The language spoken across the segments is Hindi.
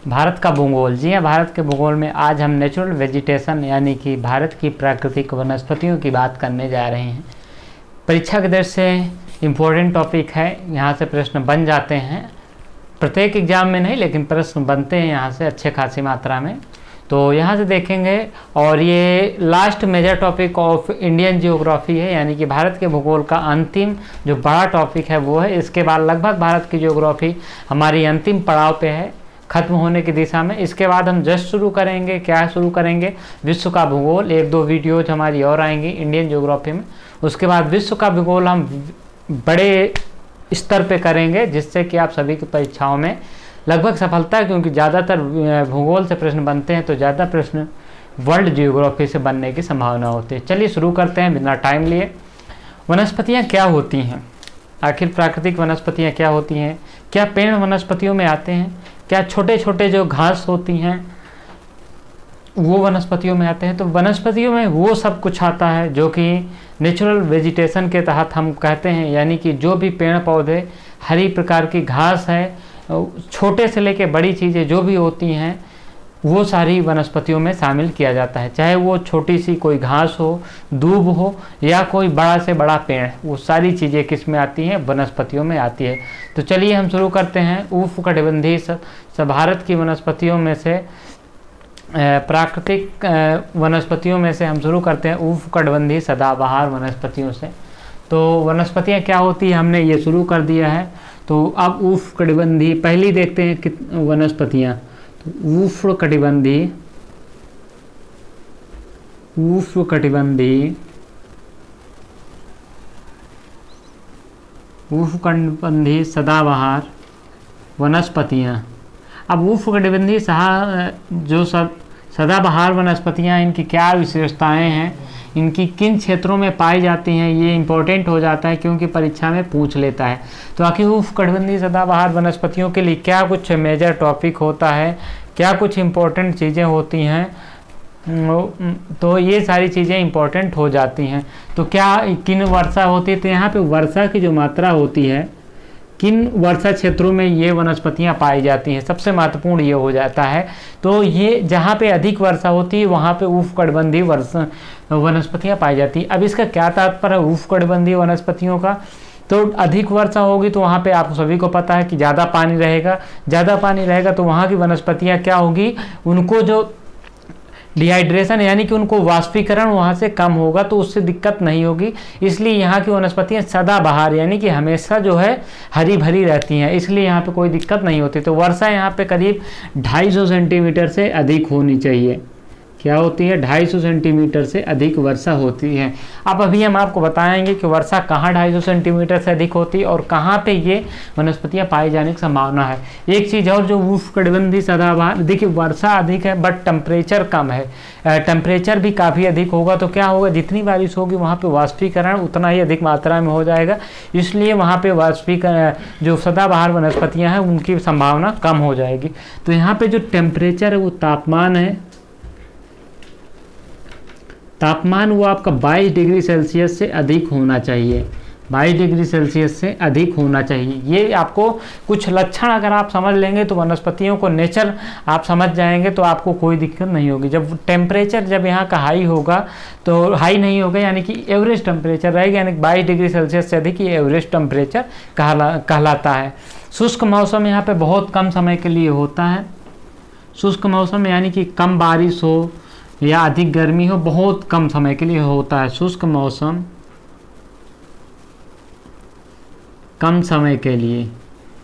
भारत का भूगोल। जी हाँ, भारत के भूगोल में आज हम नेचुरल वेजिटेशन यानी कि भारत की प्राकृतिक वनस्पतियों की बात करने जा रहे हैं। परीक्षा के दृष्टि से इम्पोर्टेंट टॉपिक है, यहाँ से प्रश्न बन जाते हैं, प्रत्येक एग्जाम में नहीं लेकिन प्रश्न बनते हैं यहाँ से अच्छे खासी मात्रा में। तो यहाँ से देखेंगे, और ये last major topic of Indian geography है, यानी कि भारत के भूगोल का अंतिम जो बड़ा टॉपिक है वो है। इसके बाद लगभग भारत की जियोग्राफी हमारी अंतिम पड़ाव पे है, खत्म होने की दिशा में। इसके बाद हम जस्ट शुरू करेंगे, क्या शुरू करेंगे, विश्व का भूगोल। 1-2 वीडियोज हमारी और आएंगी इंडियन ज्योग्राफी में। उसके बाद विश्व का भूगोल हम बड़े स्तर पे करेंगे, जिससे कि आप सभी की परीक्षाओं में लगभग सफलता है, क्योंकि ज़्यादातर भूगोल से प्रश्न बनते हैं तो ज़्यादा प्रश्न वर्ल्ड जियोग्राफी से बनने की संभावना होती है। चलिए शुरू करते हैं बिना टाइम लिए। वनस्पतियाँ क्या होती हैं, आखिर प्राकृतिक वनस्पतियाँ क्या होती हैं, क्या पेड़ वनस्पतियों में आते हैं, क्या छोटे छोटे जो घास होती हैं वो वनस्पतियों में आते हैं। तो वनस्पतियों में वो सब कुछ आता है जो कि नेचुरल वेजिटेशन के तहत हम कहते हैं, यानी कि जो भी पेड़ पौधे, हरी प्रकार की घास है, छोटे से लेके बड़ी चीज़ें जो भी होती हैं वो सारी वनस्पतियों में शामिल किया जाता है। चाहे वो छोटी सी कोई घास हो, दूब हो, या कोई बड़ा से बड़ा पेड़, वो सारी चीज़ें किस में आती हैं, वनस्पतियों में आती है। तो चलिए हम शुरू करते हैं। उष्णकटिबंधीय भारत की वनस्पतियों में से, प्राकृतिक वनस्पतियों में से हम शुरू करते हैं उष्णकटिबंधीय सदाबहार वनस्पतियों से। तो वनस्पतियाँ क्या होती है हमने ये शुरू कर दिया है। तो अब उष्णकटिबंधीय पहली देखते हैं वनस्पतियाँ। तो उष्णकटिबंधीय सदाबहार वनस्पतियाँ। अब उष्णकटिबंधीय जो सदाबहार वनस्पतियाँ, इनकी क्या विशेषताएं हैं, इनकी किन क्षेत्रों में पाई जाती हैं, ये इम्पोर्टेंट हो जाता है क्योंकि परीक्षा में पूछ लेता है। तो आखिर उष्णकटिबंधीय सदाबहार वनस्पतियों के लिए क्या कुछ मेजर टॉपिक होता है, क्या कुछ इम्पोर्टेंट चीज़ें होती हैं, तो ये सारी चीज़ें इम्पोर्टेंट हो जाती हैं। तो क्या किन वर्षा होती है, तो यहाँ पे वर्षा की जो मात्रा होती है, किन वर्षा क्षेत्रों में ये वनस्पतियाँ पाई जाती हैं, सबसे महत्वपूर्ण ये हो जाता है। तो ये जहाँ पे अधिक वर्षा होती है वहाँ पे उष्णकटिबंधीय वनस्पतियाँ पाई जाती हैं। अब इसका क्या तात्पर्य है उष्णकटिबंधीय वनस्पतियों का, तो अधिक वर्षा होगी तो वहाँ पे आप सभी को पता है कि ज़्यादा पानी रहेगा, तो वहाँ की वनस्पतियाँ क्या होगी, उनको जो डिहाइड्रेशन यानी कि उनको वाष्पीकरण वहाँ से कम होगा, तो उससे दिक्कत नहीं होगी। इसलिए यहाँ की वनस्पतियाँ सदाबहार यानी कि हमेशा जो है हरी भरी रहती हैं, इसलिए यहाँ पे कोई दिक्कत नहीं होती। तो वर्षा यहाँ पे करीब 250 सेंटीमीटर से अधिक होनी चाहिए। क्या होती है, 250 सेंटीमीटर से अधिक वर्षा होती है। अब अभी हम आपको बताएंगे कि वर्षा कहाँ 250 सेंटीमीटर से अधिक होती है और कहाँ पे ये वनस्पतियाँ पाई जाने की संभावना है। एक चीज़ और, जो उष्णकटिबंधीय सदाबहार, देखिए वर्षा अधिक है बट टेम्परेचर कम है, टेम्परेचर भी काफ़ी अधिक होगा, तो क्या होगा, जितनी बारिश होगी वहाँ पे वाष्पीकरण उतना ही अधिक मात्रा में हो जाएगा, इसलिए वहाँ पे वाष्पीकरण जो सदाबहार वनस्पतियाँ हैं उनकी संभावना कम हो जाएगी। तो यहाँ पे जो टेम्परेचर है वो तापमान वो आपका 22 डिग्री सेल्सियस से अधिक होना चाहिए, 22 डिग्री सेल्सियस से अधिक होना चाहिए। ये आपको कुछ लक्षण अगर आप समझ लेंगे तो वनस्पतियों को नेचर आप समझ जाएंगे, तो आपको कोई दिक्कत नहीं होगी। जब टेम्परेचर जब यहाँ का हाई होगा, तो हाई नहीं होगा यानी कि एवरेज टेम्परेचर रहेगा, यानी 22 डिग्री सेल्सियस से अधिक ये एवरेज टेम्परेचर कहलाता है। शुष्क मौसम यहाँ पे बहुत कम समय के लिए होता है। शुष्क मौसम यानी कि कम बारिश हो या अधिक गर्मी हो, बहुत कम समय के लिए होता है शुष्क मौसम, कम समय के लिए।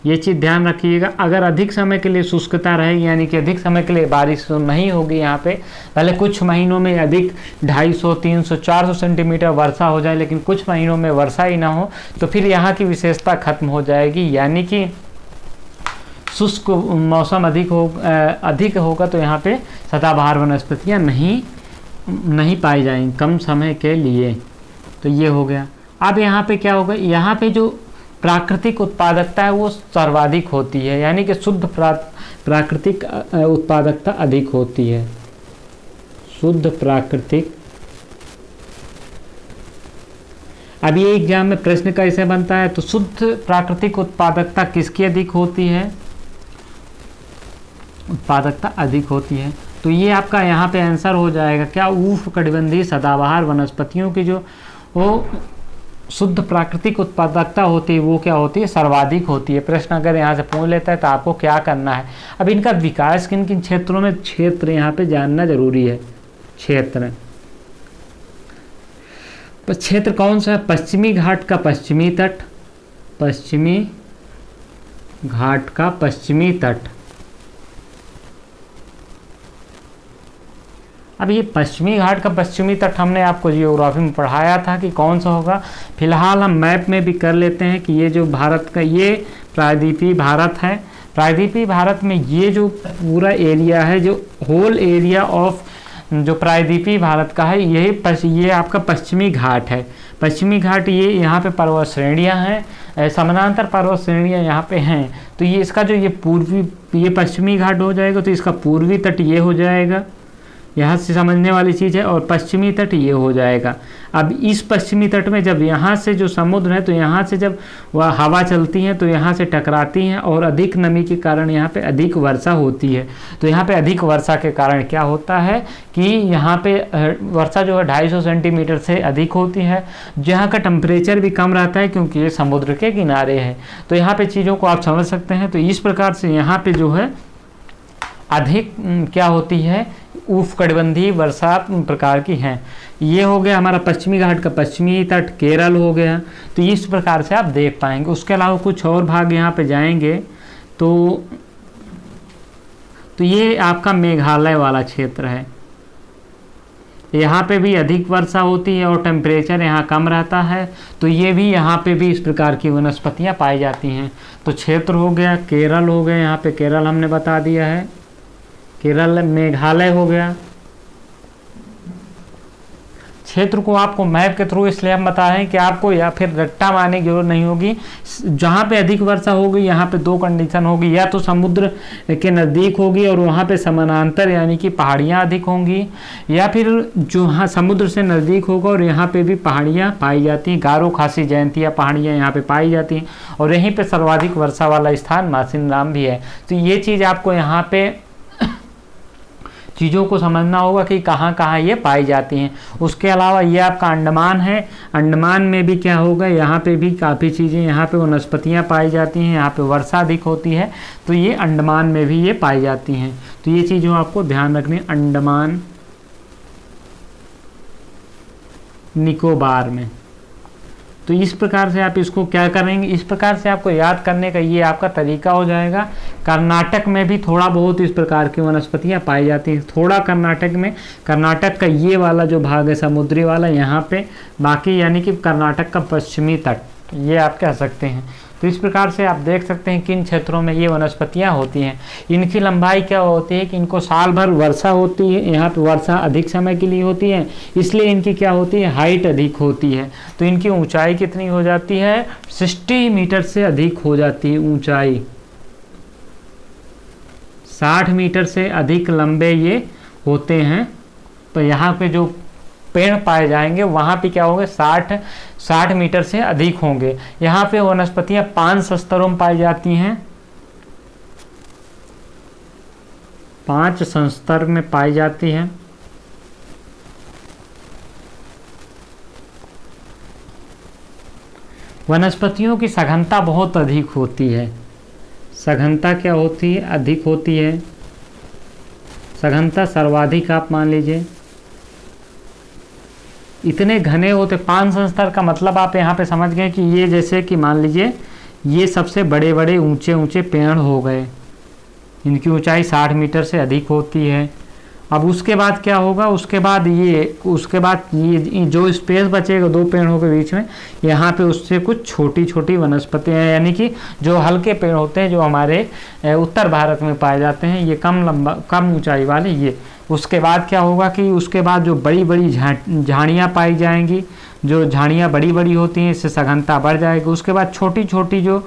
ये चीज़ ध्यान रखिएगा। अगर अधिक समय के लिए शुष्कता रहेगी यानी कि अधिक समय के लिए बारिश नहीं होगी, यहाँ पे पहले कुछ महीनों में अधिक 250, 300, 400 सेंटीमीटर वर्षा हो जाए, लेकिन कुछ महीनों में वर्षा ही ना हो, तो फिर यहाँ की विशेषता खत्म हो जाएगी। यानी कि शुष्क मौसम अधिक होगा तो यहाँ पे सदाबहार वनस्पतियाँ नहीं पाई जाएंगी कम समय के लिए। तो ये हो गया। अब यहाँ पे क्या होगा, यहाँ पे जो प्राकृतिक उत्पादकता है वो सर्वाधिक होती है, यानी कि शुद्ध प्राकृतिक उत्पादकता अधिक होती है। शुद्ध प्राकृतिक, अब ये एग्जाम में प्रश्न कैसे बनता है, तो शुद्ध प्राकृतिक उत्पादकता किसकी अधिक होती है, उत्पादकता अधिक होती है। तो ये आपका यहाँ पे आंसर हो जाएगा क्या, उष्णकटिबंधीय सदाबहार वनस्पतियों की जो वो शुद्ध प्राकृतिक उत्पादकता होती है वो क्या होती है, सर्वाधिक होती है। प्रश्न अगर यहाँ से पूछ लेता है तो आपको क्या करना है, अब इनका विकास किन किन क्षेत्रों में, क्षेत्र यहाँ पे जानना जरूरी है। क्षेत्र क्षेत्र कौन सा है, पश्चिमी घाट का पश्चिमी तट, पश्चिमी घाट का पश्चिमी तट। अब ये पश्चिमी घाट का पश्चिमी तट हमने आपको जियोग्राफी में पढ़ाया था कि कौन सा होगा। फिलहाल हम मैप में भी कर लेते हैं कि ये जो भारत का ये प्रायद्वीपीय भारत है। प्रायद्वीपीय भारत में ये जो पूरा एरिया है, जो होल एरिया ऑफ जो प्रायद्वीपीय भारत का है, ये आपका पश्चिमी घाट है। पश्चिमी घाट ये यहाँ पे पर्वत श्रेणियाँ हैं, समानांतर पर्वत श्रेणियाँ यहाँ पे हैं। तो ये इसका जो ये पश्चिमी घाट हो जाएगा, तो इसका पूर्वी तट ये हो जाएगा, यहाँ से समझने वाली चीज़ है, और पश्चिमी तट ये हो जाएगा। अब इस पश्चिमी तट में जब यहाँ से जो समुद्र है, तो यहाँ से जब वह हवा चलती है तो यहाँ से टकराती हैं, और अधिक नमी के कारण यहाँ पे अधिक वर्षा होती है। तो यहाँ पे अधिक वर्षा के कारण क्या होता है कि यहाँ पे वर्षा जो है 250 सेंटीमीटर से अधिक होती है। जहाँ का टेम्परेचर भी कम रहता है क्योंकि ये समुद्र के किनारे है। तो यहाँ पे चीज़ों को आप समझ सकते हैं। तो इस प्रकार से यहाँ पे जो है अधिक क्या होती है, उष्णकटिबंधीय वर्षा प्रकार की हैं। ये हो गया हमारा पश्चिमी घाट का पश्चिमी तट, केरल हो गया। तो इस प्रकार से आप देख पाएंगे। उसके अलावा कुछ और भाग यहाँ पे जाएंगे तो ये आपका मेघालय वाला क्षेत्र है। यहाँ पे भी अधिक वर्षा होती है और टेम्परेचर यहाँ कम रहता है। तो ये भी यहाँ पे भी इस प्रकार की वनस्पतियाँ पाई जाती हैं। तो क्षेत्र हो गया, केरल हो गया, यहाँ पे केरल हमने बता दिया है, केरल। मेघालय हो गया। क्षेत्र को आपको मैप के थ्रू इसलिए हम बता रहे हैं कि आपको या फिर रट्टा मारने की जरूरत नहीं होगी। जहाँ पे अधिक वर्षा होगी यहाँ पे दो कंडीशन होगी, या तो समुद्र के नज़दीक होगी और वहाँ पे समानांतर यानी कि पहाड़ियाँ अधिक होंगी, या फिर जो हाँ समुद्र से नज़दीक होगा और यहाँ पे भी पहाड़ियाँ पाई जाती हैं, गारो खासी जयंतिया पहाड़ियाँ यहाँ पे पाई जाती हैं, और यहीं पर सर्वाधिक वर्षा वाला स्थान मासिनराम भी है। तो ये चीज़ आपको यहाँ पे चीज़ों को समझना होगा कि कहाँ कहाँ ये पाई जाती हैं। उसके अलावा ये आपका अंडमान है। अंडमान में भी क्या होगा, यहाँ पे भी काफ़ी चीज़ें, यहाँ पे वनस्पतियाँ पाई जाती हैं, यहाँ पे वर्षा अधिक होती है। तो ये अंडमान में भी ये पाई जाती हैं। तो ये चीज़ों आपको ध्यान रखनी, अंडमान निकोबार में। तो इस प्रकार से आप इसको क्या करेंगे, इस प्रकार से आपको याद करने का ये आपका तरीका हो जाएगा। कर्नाटक में भी थोड़ा बहुत इस प्रकार की वनस्पतियाँ पाई जाती हैं। थोड़ा कर्नाटक में, कर्नाटक का ये वाला जो भाग है समुद्री वाला यहाँ पे, बाकी यानी कि कर्नाटक का पश्चिमी तट, ये आप कह सकते हैं। तो इस प्रकार से आप देख सकते हैं किन क्षेत्रों में ये वनस्पतियाँ होती हैं। इनकी लंबाई क्या होती है कि इनको साल भर वर्षा होती है, यहाँ पे वर्षा अधिक समय के लिए होती है, इसलिए इनकी क्या होती है, हाइट अधिक होती है। तो इनकी ऊंचाई कितनी हो जाती है, 60 मीटर से अधिक हो जाती है ऊंचाई। 60 मीटर से अधिक लंबे ये होते हैं। तो यहाँ पे जो पेड़ पाए जाएंगे वहाँ पे क्या होंगे, 60 मीटर से अधिक होंगे। यहाँ पे वनस्पतियाँ 5 स्तरों में पाई जाती हैं, 5 संस्तर में पाई जाती हैं। वनस्पतियों की सघनता बहुत अधिक होती है। सघनता क्या होती है, अधिक होती है। सघनता सर्वाधिक आप मान लीजिए, इतने घने होते। 5 संस्तर का मतलब आप यहाँ पे समझ गए कि ये जैसे कि मान लीजिए ये सबसे बड़े बड़े ऊंचे ऊंचे पेड़ हो गए, इनकी ऊंचाई 60 मीटर से अधिक होती है। अब उसके बाद क्या होगा, उसके बाद ये जो स्पेस बचेगा 2 पेड़ों के बीच में, यहाँ पे उससे कुछ छोटी छोटी वनस्पतियाँ, यानी कि जो हल्के पेड़ होते हैं जो हमारे उत्तर भारत में पाए जाते हैं, ये कम ऊंचाई वाले ये। उसके बाद क्या होगा कि उसके बाद जो बड़ी बड़ी झाड़ियाँ पाई जाएंगी, जो झाड़ियाँ बड़ी बड़ी होती हैं, इससे सघनता बढ़ जाएगी। उसके बाद छोटी छोटी जो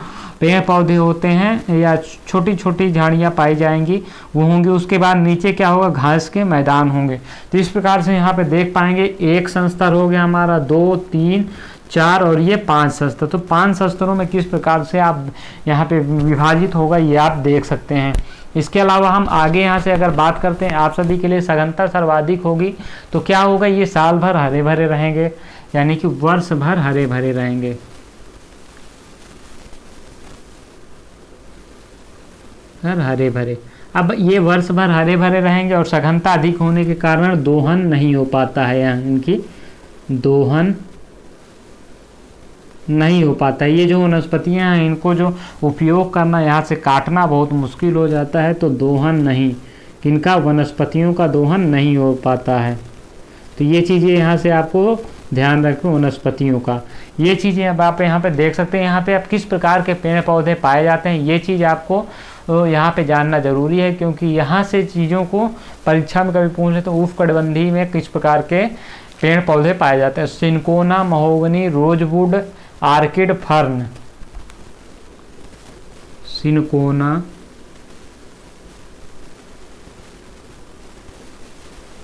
पेड़ पौधे होते हैं या छोटी छोटी झाड़ियाँ पाई जाएंगी वो होंगी। उसके बाद नीचे क्या होगा, घास के मैदान होंगे। तो इस प्रकार से यहाँ पे देख पाएंगे 1 संस्तर हो गया हमारा, 2, 3, 4 और ये 5 संस्तर। तो 5 संस्तरों में किस प्रकार से आप यहाँ पे विभाजित होगा ये आप देख सकते हैं। इसके अलावा हम आगे यहाँ से अगर बात करते हैं, आप सभी के लिए सघनता सर्वाधिक होगी तो क्या होगा, ये साल भर हरे भरे रहेंगे, यानी कि वर्ष भर हरे भरे रहेंगे। हरे भरे, अब ये वर्ष भर हरे भरे रहेंगे और सघनता अधिक होने के कारण दोहन नहीं हो पाता है, यहाँ इनकी दोहन नहीं हो पाता है। ये जो वनस्पतियाँ हैं इनको जो उपयोग करना, यहाँ से काटना बहुत मुश्किल हो जाता है, तो दोहन नहीं, किनका, वनस्पतियों का दोहन नहीं हो पाता है। तो ये चीज़ें यहाँ से आपको ध्यान रखो, वनस्पतियों का। ये चीज़ें अब आप यहाँ पे देख सकते हैं, यहाँ पे आप किस प्रकार के पेड़ पौधे पाए जाते हैं, ये चीज़ आपको यहाँ पे जानना ज़रूरी है, क्योंकि यहाँ से चीज़ों को परीक्षा में कभी पूछ ले तो उष्णकटिबंधीय में किस प्रकार के पेड़ पौधे पाए जाते हैं। Cinchona, mahogany, rosewood, orchid, fern. Cinchona,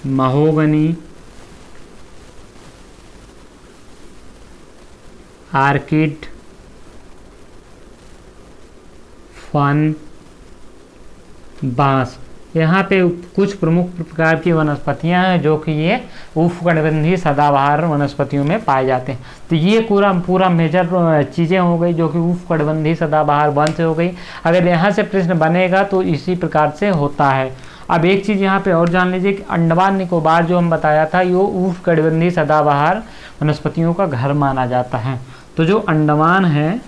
mahogany, orchid, fern, बांस। यहाँ पे कुछ प्रमुख प्रकार की वनस्पतियाँ हैं जो कि ये उष्णकटिबंधीय सदाबहार वनस्पतियों में पाए जाते हैं। तो ये पूरा मेजर चीज़ें हो गई जो कि उष्णकटिबंधीय सदाबहार वन से हो गई। अगर यहाँ से प्रश्न बनेगा तो इसी प्रकार से होता है। अब एक चीज़ यहाँ पे और जान लीजिए कि अंडमान निकोबार जो हम बताया था, ये उष्णकटिबंधीय सदाबहार वनस्पतियों का घर माना जाता है। तो जो अंडमान है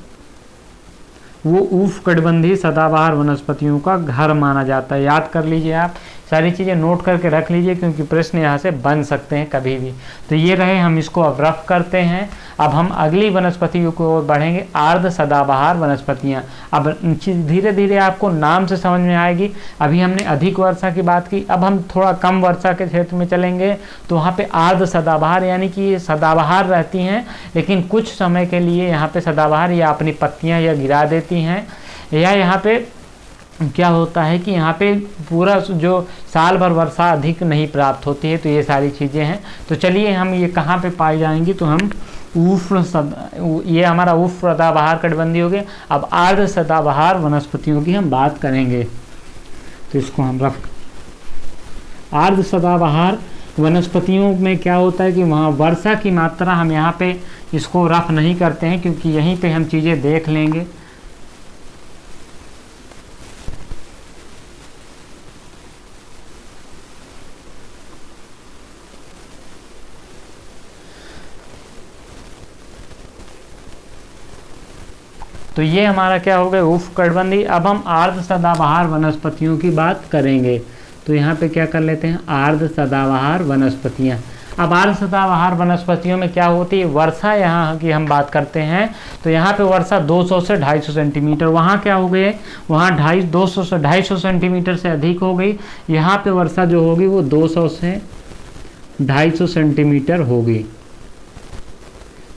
वो उष्णकटिबंधीय सदाबहार वनस्पतियों का घर माना जाता है। याद कर लीजिए, आप सारी चीज़ें नोट करके रख लीजिए, क्योंकि प्रश्न यहाँ से बन सकते हैं कभी भी। तो ये रहे, हम इसको अब रफ करते हैं। अब हम अगली वनस्पतियों को ओर बढ़ेंगे, आर्द्र सदाबहार वनस्पतियाँ। अब धीरे धीरे आपको नाम से समझ में आएगी। अभी हमने अधिक वर्षा की बात की, अब हम थोड़ा कम वर्षा के क्षेत्र में चलेंगे, तो वहाँ पे आर्द्र सदाबहार, यानी कि ये सदाबहार रहती हैं, लेकिन कुछ समय के लिए यहाँ पे सदाबहार या अपनी पत्तियाँ या गिरा देती हैं, या यहाँ पे क्या होता है कि यहाँ पे पूरा जो साल भर वर्षा अधिक नहीं प्राप्त होती है। तो ये सारी चीज़ें हैं। तो चलिए हम ये कहाँ पे पाई जाएंगी, तो हम ये हमारा उष्ण सदाबहार कटिबंधीय हो गया। अब आर्द्र सदाबहार वनस्पतियों की हम बात करेंगे, तो इसको हम आर्द्र सदाबहार वनस्पतियों में क्या होता है कि वहाँ वर्षा की मात्रा, हम यहाँ पे इसको रफ नहीं करते हैं क्योंकि यहीं पे हम चीज़ें देख लेंगे। तो ये हमारा क्या हो गया, उष्णकटिबंधीय। अब हम आर्द्र सदाबहार वनस्पतियों की बात करेंगे। तो यहाँ पे क्या कर लेते हैं, आर्द्र सदाबहार वनस्पतियाँ। अब आर्द्र सदाबहार वनस्पतियों में क्या होती है, वर्षा यहाँ की हम बात करते हैं तो यहाँ पे वर्षा 200 से 250 सेंटीमीटर, वहाँ क्या हो गए, वहाँ 200 से 250 सेंटीमीटर से अधिक हो गई। यहाँ पे वर्षा जो होगी वो 200 से 250 सेंटीमीटर होगी।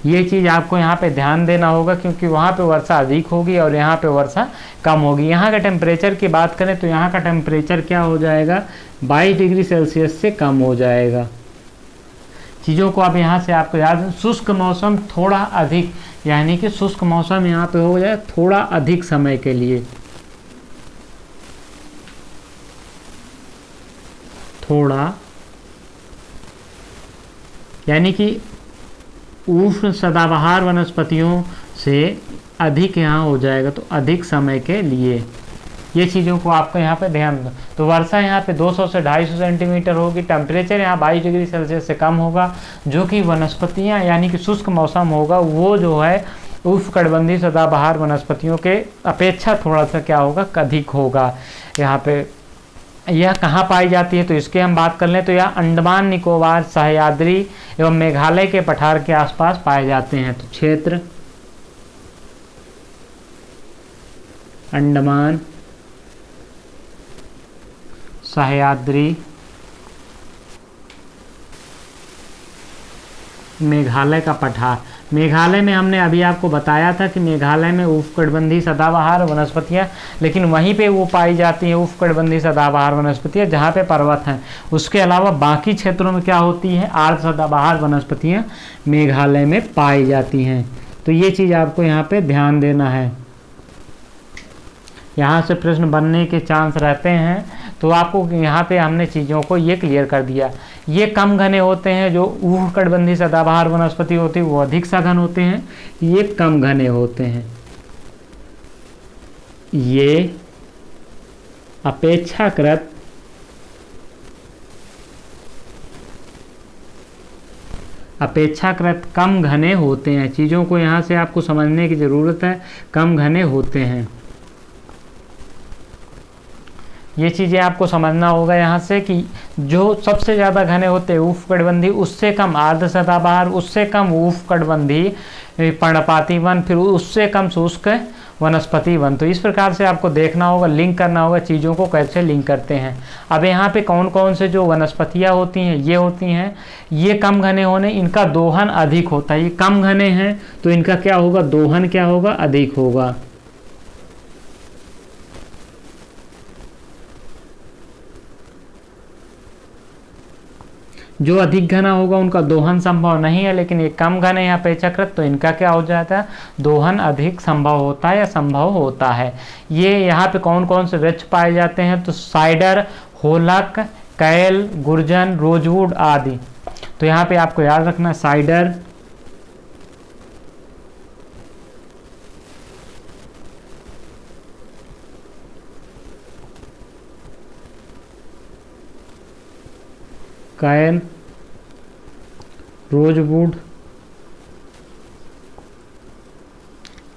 ये चीज़ आपको यहाँ पे ध्यान देना होगा, क्योंकि वहाँ पे वर्षा अधिक होगी और यहाँ पे वर्षा कम होगी। यहाँ का टेम्परेचर की बात करें तो यहाँ का टेम्परेचर क्या हो जाएगा, 22 डिग्री सेल्सियस से कम हो जाएगा। चीज़ों को आप यहाँ से आपको याद, शुष्क मौसम थोड़ा अधिक, यानी कि शुष्क मौसम यहाँ पे हो जाए थोड़ा अधिक समय के लिए, थोड़ा, यानी कि उष्ण सदाबहार वनस्पतियों से अधिक यहाँ हो जाएगा, तो अधिक समय के लिए। ये चीज़ों को आपको यहाँ पे ध्यान दो। तो वर्षा यहाँ पे 200 से 250 सेंटीमीटर होगी। टेम्परेचर यहाँ 22 डिग्री सेल्सियस से कम होगा, जो कि वनस्पतियाँ यानी कि शुष्क मौसम होगा वो जो है उष्णकटिबंधीय सदाबहार वनस्पतियों के अपेक्षा थोड़ा सा क्या होगा, अधिक होगा। यहाँ पे यह कहाँ पाई जाती है, तो इसके हम बात कर लें तो यह अंडमान निकोबार, सह्याद्री एवं मेघालय के पठार के आसपास पाए जाते हैं। तो क्षेत्र अंडमान, सह्याद्री, मेघालय का पठार। मेघालय में हमने अभी आपको बताया था कि मेघालय में उष्णकटिबंधीय सदाबहार वनस्पतियाँ, लेकिन वहीं पे वो पाई जाती हैं उष्णकटिबंधीय सदाबहार वनस्पतियाँ जहाँ पे पर्वत हैं। उसके अलावा बाकी क्षेत्रों में क्या होती है, आर्द्र सदाबहार वनस्पतियाँ मेघालय में पाई जाती हैं। तो ये चीज़ आपको यहाँ पे ध्यान देना है। यहाँ से प्रश्न बनने के चांस रहते हैं। तो आपको यहाँ पे हमने चीज़ों को ये क्लियर कर दिया। ये कम घने होते हैं, जो उष्णकटिबंधीय सदाबहार वनस्पति होती है वो अधिक सघन होते हैं, ये कम घने होते हैं। ये अपेक्षाकृत कम घने होते हैं। चीज़ों को यहाँ से आपको समझने की ज़रूरत है, कम घने होते हैं। ये चीज़ें आपको समझना होगा यहाँ से कि जो सबसे ज़्यादा घने होते हैं उष्णकटिबंधीय, उससे कम आर्द्र सदाबहार, उससे कम उष्णकटिबंधीय पर्णपाती वन, फिर उससे कम शुष्क वनस्पति वन। तो इस प्रकार से आपको देखना होगा, लिंक करना होगा चीज़ों को कैसे लिंक करते हैं। अब यहाँ पे कौन कौन से जो वनस्पतियाँ होती हैं ये होती हैं, ये कम घने होने, इनका दोहन अधिक होता है। ये कम घने हैं तो इनका क्या होगा, दोहन क्या होगा, अधिक होगा। जो अधिक घना होगा उनका दोहन संभव नहीं है, लेकिन ये कम घने या अपेक्षाकृत, तो इनका क्या हो जाता है, दोहन अधिक संभव होता है या संभव होता है। ये यहाँ पे कौन कौन से वृक्ष पाए जाते हैं, तो साइडर, होलक, कैल, गुर्जन, रोजवुड आदि। तो यहाँ पे आपको याद रखना, साइडर, कैल, रोजवुड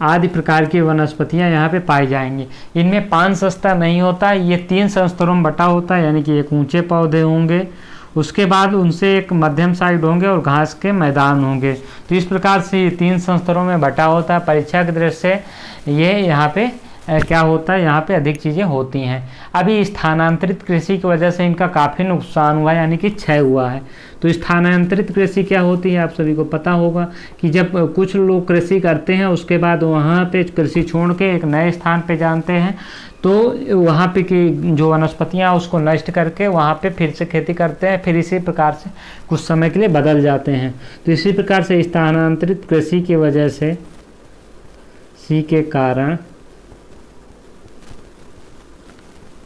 आदि प्रकार की वनस्पतियां यहाँ पे पाई जाएंगी। इनमें पान सस्ता नहीं होता, ये 3 संस्तरों में बटा होता है, यानी कि एक ऊंचे पौधे होंगे, उसके बाद उनसे एक मध्यम साइड होंगे और घास के मैदान होंगे। तो इस प्रकार से ये 3 संस्तरों में बटा होता है। परीक्षा की दृष्टि से ये यहाँ पे क्या होता है, यहाँ पे अधिक चीज़ें होती हैं। अभी स्थानांतरित कृषि की वजह से इनका काफ़ी नुकसान हुआ है, यानी कि क्षय हुआ है। तो स्थानांतरित कृषि क्या होती है, आप सभी को पता होगा कि जब कुछ लोग कृषि करते हैं उसके बाद वहाँ पे कृषि छोड़ के एक नए स्थान पे जानते हैं, तो वहाँ पे की जो वनस्पतियाँ उसको नष्ट करके वहाँ पे फिर से खेती करते हैं, फिर इसी प्रकार से कुछ समय के लिए बदल जाते हैं। तो इसी प्रकार से स्थानांतरित कृषि की वजह से, इसी के कारण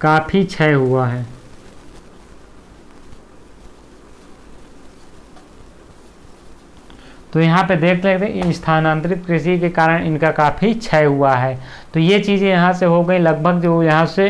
काफ़ी क्षय हुआ है। तो यहाँ पे देख लेते हैं, स्थानांतरित कृषि के कारण इनका काफ़ी क्षय हुआ है। तो ये चीज़ें यहाँ से हो गई लगभग, जो यहाँ से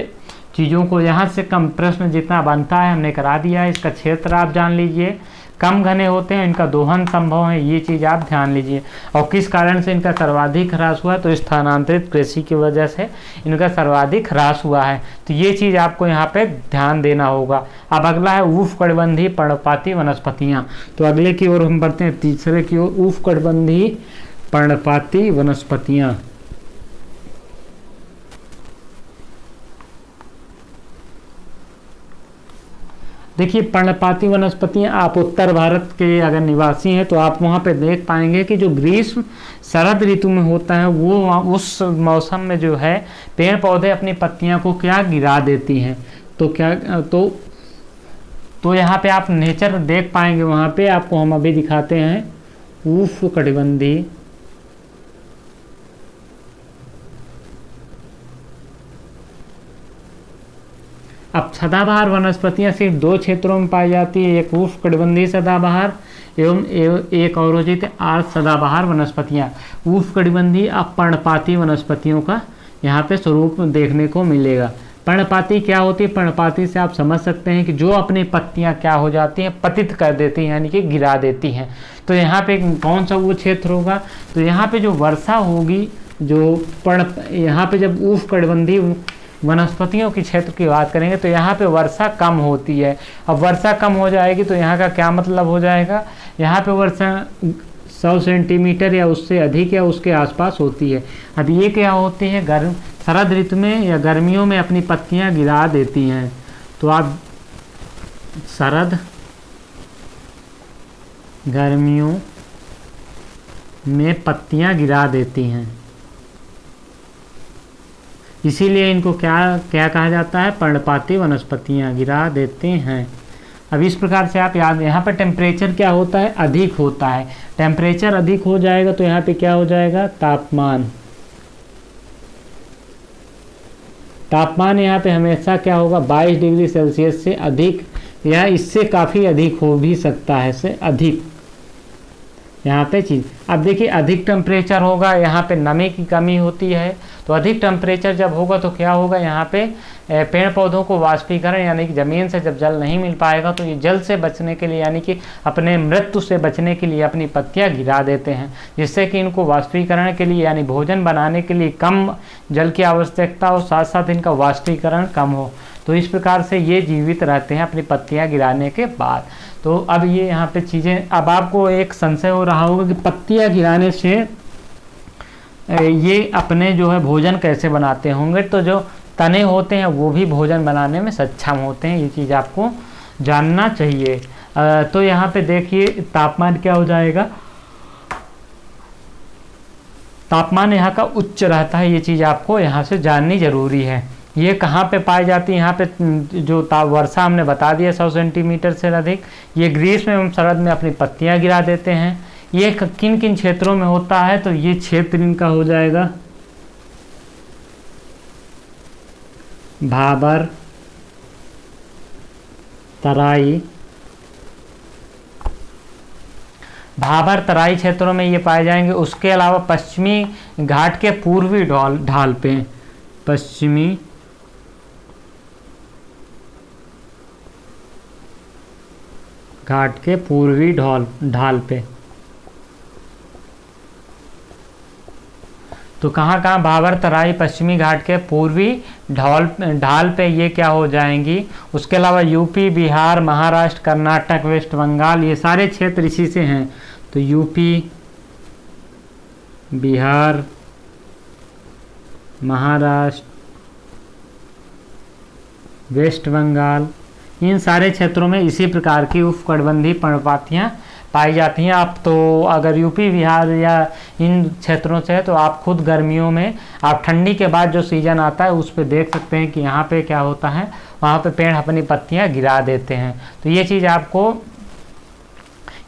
चीज़ों को यहाँ से कम प्रश्न जितना बनता है हमने करा दिया है। इसका क्षेत्र आप जान लीजिए, कम घने होते हैं, इनका दोहन संभव है, ये चीज़ आप ध्यान लीजिए। और किस कारण से इनका सर्वाधिक ह्रास हुआ है, तो स्थानांतरित कृषि की वजह से इनका सर्वाधिक ह्रास हुआ है। तो ये चीज़ आपको यहाँ पे ध्यान देना होगा। अब अगला है उष्णकटिबंधीय पर्णपाती वनस्पतियाँ। तो अगले की ओर हम बढ़ते हैं, तीसरे की ओर, उष्णकटिबंधीय पर्णपाती वनस्पतियाँ। देखिए, पर्णपाती वनस्पतियाँ, आप उत्तर भारत के अगर निवासी हैं तो आप वहाँ पे देख पाएंगे कि जो ग्रीष्म शरद ऋतु में होता है वो उस मौसम में जो है पेड़ पौधे अपनी पत्तियाँ को क्या गिरा देती हैं। तो क्या तो यहाँ पे आप नेचर देख पाएंगे। वहाँ पे आपको हम अभी दिखाते हैं उष्णकटिबंधीय अब सदाबहार वनस्पतियां सिर्फ 2 क्षेत्रों में पाई जाती है, एक उष्णकटिबंधीय सदाबहार एवं एक अवरोजित आर्द्र सदाबहार वनस्पतियां। उष्णकटिबंधीय अब पर्णपाती वनस्पतियों का यहाँ पे स्वरूप देखने को मिलेगा। पर्णपाती क्या होती है, पर्णपाती से आप समझ सकते हैं कि जो अपनी पत्तियां क्या हो जाती हैं, पतित कर देती हैं, यानी कि गिरा देती हैं। तो यहाँ पे कौन सा वो क्षेत्र होगा, तो यहाँ पे जो वर्षा होगी, जो यहाँ पे जब उष्णकटिबंधीय वनस्पतियों की क्षेत्र की बात करेंगे तो यहाँ पे वर्षा कम होती है। अब वर्षा कम हो जाएगी तो यहाँ का क्या मतलब हो जाएगा, यहाँ पे वर्षा 100 सेंटीमीटर या उससे अधिक या उसके आसपास होती है। अब ये क्या होती है, शरद ऋतु में या गर्मियों में अपनी पत्तियाँ गिरा देती हैं। तो आप शरद गर्मियों में पत्तियाँ गिरा देती हैं, इसीलिए इनको क्या क्या कहा जाता है, पर्णपाती वनस्पतियाँ गिरा देते हैं। अब इस प्रकार से आप याद, यहाँ पर टेम्परेचर क्या होता है, अधिक होता है। टेम्परेचर अधिक हो जाएगा तो यहाँ पे क्या हो जाएगा, तापमान तापमान यहाँ पे हमेशा क्या होगा, 22 डिग्री सेल्सियस से अधिक या इससे काफ़ी अधिक हो भी सकता है, से अधिक यहाँ पे चीज़। अब देखिए अधिक टेम्परेचर होगा, यहाँ पे नमी की कमी होती है, तो अधिक टेम्परेचर जब होगा तो क्या होगा, यहाँ पे पेड़ पौधों को वाष्पीकरण यानी कि ज़मीन से जब जल नहीं मिल पाएगा तो ये जल से बचने के लिए यानी कि अपने मृत्यु से बचने के लिए अपनी पत्तियाँ गिरा देते हैं, जिससे कि इनको वाष्पीकरण के लिए यानी भोजन बनाने के लिए कम जल की आवश्यकता हो, साथ साथ इनका वाष्पीकरण कम हो। तो इस प्रकार से ये जीवित रहते हैं अपनी पत्तियाँ गिराने के बाद। तो अब ये यहाँ पे चीज़ें, अब आपको एक संशय हो रहा होगा कि पत्तियाँ गिराने से ये अपने जो है भोजन कैसे बनाते होंगे। तो जो तने होते हैं वो भी भोजन बनाने में सक्षम होते हैं, ये चीज़ आपको जानना चाहिए। तो यहाँ पे देखिए तापमान क्या हो जाएगा, तापमान यहाँ का उच्च रहता है, ये चीज़ आपको यहाँ से जाननी ज़रूरी है। ये कहाँ पे पाई जाती है, यहाँ पे जो वर्षा हमने बता दिया 100 सेंटीमीटर से अधिक, ये ग्रीष्म एवं शरद में अपनी पत्तियाँ गिरा देते हैं। ये किन किन क्षेत्रों में होता है, तो ये क्षेत्र इनका हो जाएगा भाबर, तराई, भाबर तराई क्षेत्रों में ये पाए जाएंगे। उसके अलावा पश्चिमी घाट के पूर्वी ढाल पे, पश्चिमी घाट के पूर्वी ढाल पे, तो कहाँ कहाँ, भाबर तराई पश्चिमी घाट के पूर्वी ढाल पे ये क्या हो जाएंगी। उसके अलावा यूपी, बिहार, महाराष्ट्र, कर्नाटक, वेस्ट बंगाल, ये सारे क्षेत्र इसी से हैं। तो यूपी, बिहार, महाराष्ट्र, वेस्ट बंगाल, इन सारे क्षेत्रों में इसी प्रकार की उष्णकटिबंधीय पर्णपातियाँ पाई जाती हैं। आप तो अगर यूपी, बिहार या इन क्षेत्रों से है तो आप खुद गर्मियों में, आप ठंडी के बाद जो सीज़न आता है उस पे देख सकते हैं कि यहाँ पे क्या होता है, वहाँ पे पेड़ अपनी पत्तियाँ गिरा देते हैं। तो ये चीज़ आपको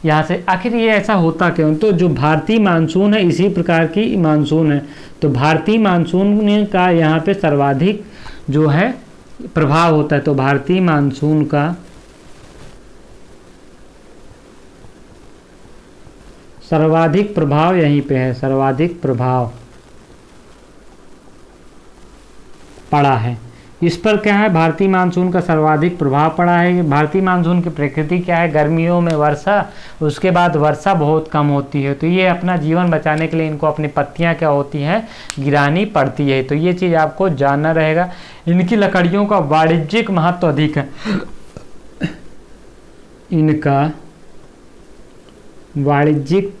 यहाँ से, आखिर ये ऐसा होता क्यों, तो जो भारतीय मानसून है इसी प्रकार की मानसून है। तो भारतीय मानसून का यहाँ पे सर्वाधिक जो है प्रभाव होता है। तो भारतीय मानसून का सर्वाधिक प्रभाव यहीं पे है, सर्वाधिक प्रभाव पड़ा है। इस पर क्या है, भारतीय मानसून का सर्वाधिक प्रभाव पड़ा है। भारतीय मानसून की प्रकृति क्या है, गर्मियों में वर्षा, उसके बाद वर्षा बहुत कम होती है। तो ये अपना जीवन बचाने के लिए इनको अपनी पत्तियां क्या होती हैं, गिरानी पड़ती है। तो ये चीज़ आपको जानना रहेगा। इनकी लकड़ियों का वाणिज्यिक महत्व अधिक है, इनका वाणिज्यिक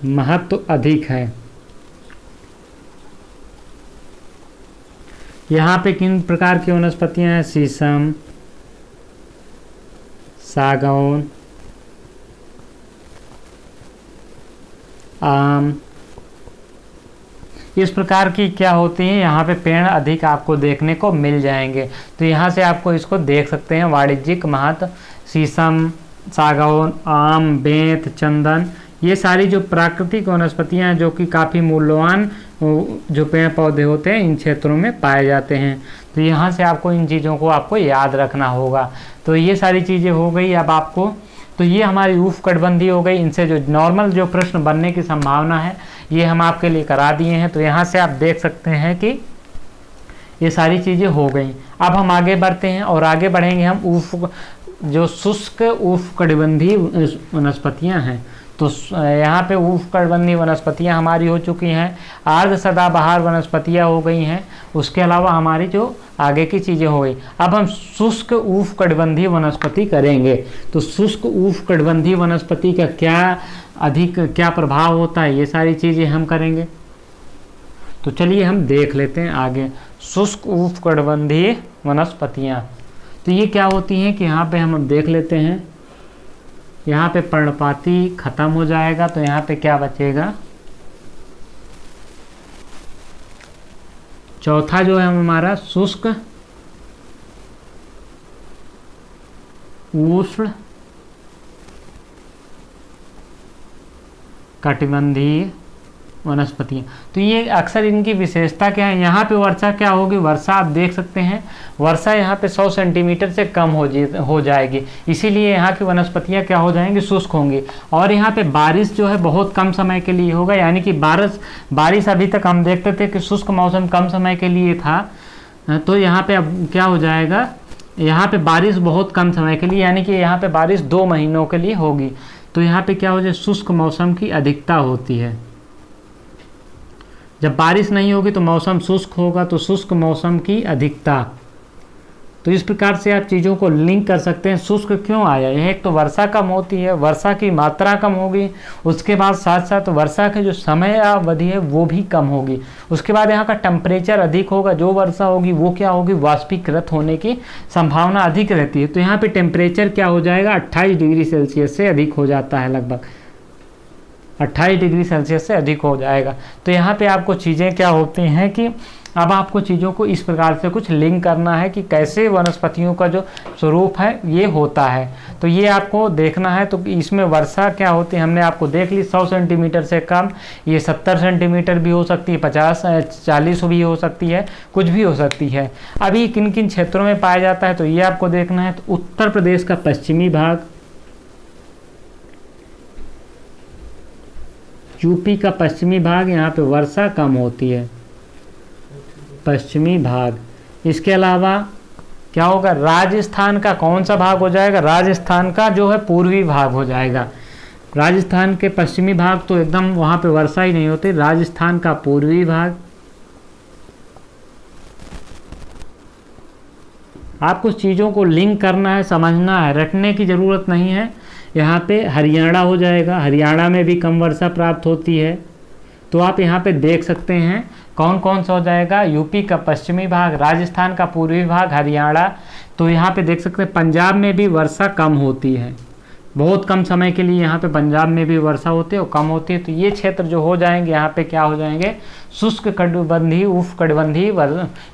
महत्व अधिक है। यहाँ पे किन प्रकार की वनस्पतियाँ हैं, शीशम, सागौन, आम, इस प्रकार की क्या होती हैं, यहाँ पे पेड़ अधिक आपको देखने को मिल जाएंगे। तो यहाँ से आपको इसको देख सकते हैं, वाणिज्यिक महत्व, शीशम, सागौन, आम, बेंत, चंदन, ये सारी जो प्राकृतिक वनस्पतियाँ हैं जो कि काफ़ी मूल्यवान जो पेड़ पौधे होते हैं इन क्षेत्रों में पाए जाते हैं। तो यहाँ से आपको इन चीज़ों को आपको याद रखना होगा। तो ये सारी चीज़ें हो गई अब आपको। तो ये हमारी उष्णकटिबंधीय हो गई। इनसे जो नॉर्मल जो प्रश्न बनने की संभावना है ये हम आपके लिए करा दिए हैं। तो यहाँ से आप देख सकते हैं कि ये सारी चीज़ें हो गई। अब हम आगे बढ़ते हैं और आगे बढ़ेंगे हम जो शुष्क उष्णकटिबंधीय वनस्पतियाँ हैं। तो यहाँ पे उष्णकटिबंधीय वनस्पतियाँ हमारी हो चुकी हैं, आर्द्र सदाबहार वनस्पतियाँ हो गई हैं, उसके अलावा हमारी जो आगे की चीज़ें हो गई। अब हम शुष्क उष्णकटिबंधीय वनस्पति करेंगे। तो शुष्क उष्णकटिबंधीय वनस्पति का क्या प्रभाव होता है, ये सारी चीज़ें हम करेंगे। तो चलिए हम देख लेते हैं आगे शुष्क उष्णकटिबंधीय वनस्पतियाँ। तो ये क्या होती हैं कि यहाँ पे हम देख लेते हैं। यहाँ पे पर्णपाती खत्म हो जाएगा तो यहाँ पे क्या बचेगा, चौथा जो है हमारा शुष्क उष्ण कटिबंधीय वनस्पतियाँ। तो ये अक्सर इनकी विशेषता क्या है, यहाँ पे वर्षा क्या होगी, वर्षा आप देख सकते हैं, वर्षा यहाँ पे 100 सेंटीमीटर से कम हो जाएगी, इसीलिए यहाँ की वनस्पतियाँ क्या हो जाएंगी, शुष्क होंगी। और यहाँ पे बारिश जो है बहुत कम समय के लिए होगा, यानी कि बारिश अभी तक हम देखते थे कि शुष्क मौसम कम समय के लिए था, तो यहाँ पे अब क्या हो जाएगा, यहाँ पे बारिश बहुत कम समय के लिए, यानी कि यहाँ पे बारिश 2 महीनों के लिए होगी। तो यहाँ पे क्या हो जाए, शुष्क मौसम की अधिकता होती है। जब बारिश नहीं होगी तो मौसम शुष्क होगा, तो शुष्क मौसम की अधिकता। तो इस प्रकार से आप चीज़ों को लिंक कर सकते हैं। शुष्क क्यों आया, यह एक तो वर्षा कम होती है, वर्षा की मात्रा कम होगी, उसके बाद साथ साथ वर्षा के जो समय अवधि है वो भी कम होगी, उसके बाद यहाँ का टेम्परेचर अधिक होगा, जो वर्षा होगी वो क्या होगी, वाष्पीकृत होने की संभावना अधिक रहती है। तो यहाँ पे टेम्परेचर क्या हो जाएगा, 28 डिग्री सेल्सियस से अधिक हो जाता है, लगभग 28 डिग्री सेल्सियस से अधिक हो जाएगा। तो यहाँ पे आपको चीज़ें क्या होती हैं कि अब आपको चीज़ों को इस प्रकार से कुछ लिंक करना है कि कैसे वनस्पतियों का जो स्वरूप है ये होता है। तो ये आपको देखना है। तो इसमें वर्षा क्या होती है हमने आपको देख ली, 100 सेंटीमीटर से कम, ये 70 सेंटीमीटर भी हो सकती है, 50-40 भी हो सकती है, कुछ भी हो सकती है। अभी किन किन क्षेत्रों में पाया जाता है तो ये आपको देखना है। तो उत्तर प्रदेश का पश्चिमी भाग, यूपी का पश्चिमी भाग, यहाँ पे वर्षा कम होती है, पश्चिमी भाग। इसके अलावा क्या होगा, राजस्थान का कौन सा भाग हो जाएगा, राजस्थान का जो है पूर्वी भाग हो जाएगा। राजस्थान के पश्चिमी भाग तो एकदम वहाँ पे वर्षा ही नहीं होती, राजस्थान का पूर्वी भाग। आपको चीज़ों को लिंक करना है, समझना है, रटने की ज़रूरत नहीं है। यहाँ पे हरियाणा हो जाएगा, हरियाणा में भी कम वर्षा प्राप्त होती है। तो आप यहाँ पे देख सकते हैं कौन कौन सा हो जाएगा, यूपी का पश्चिमी भाग, राजस्थान का पूर्वी भाग, हरियाणा। तो यहाँ पे देख सकते हैं पंजाब में भी वर्षा कम होती है, बहुत कम समय के लिए यहाँ पे पंजाब में भी वर्षा होती है और कम होती है। तो ये क्षेत्र जो हो जाएंगे यहाँ पे क्या हो जाएंगे, शुष्क कटिबंधीय उष्णकटिबंधीय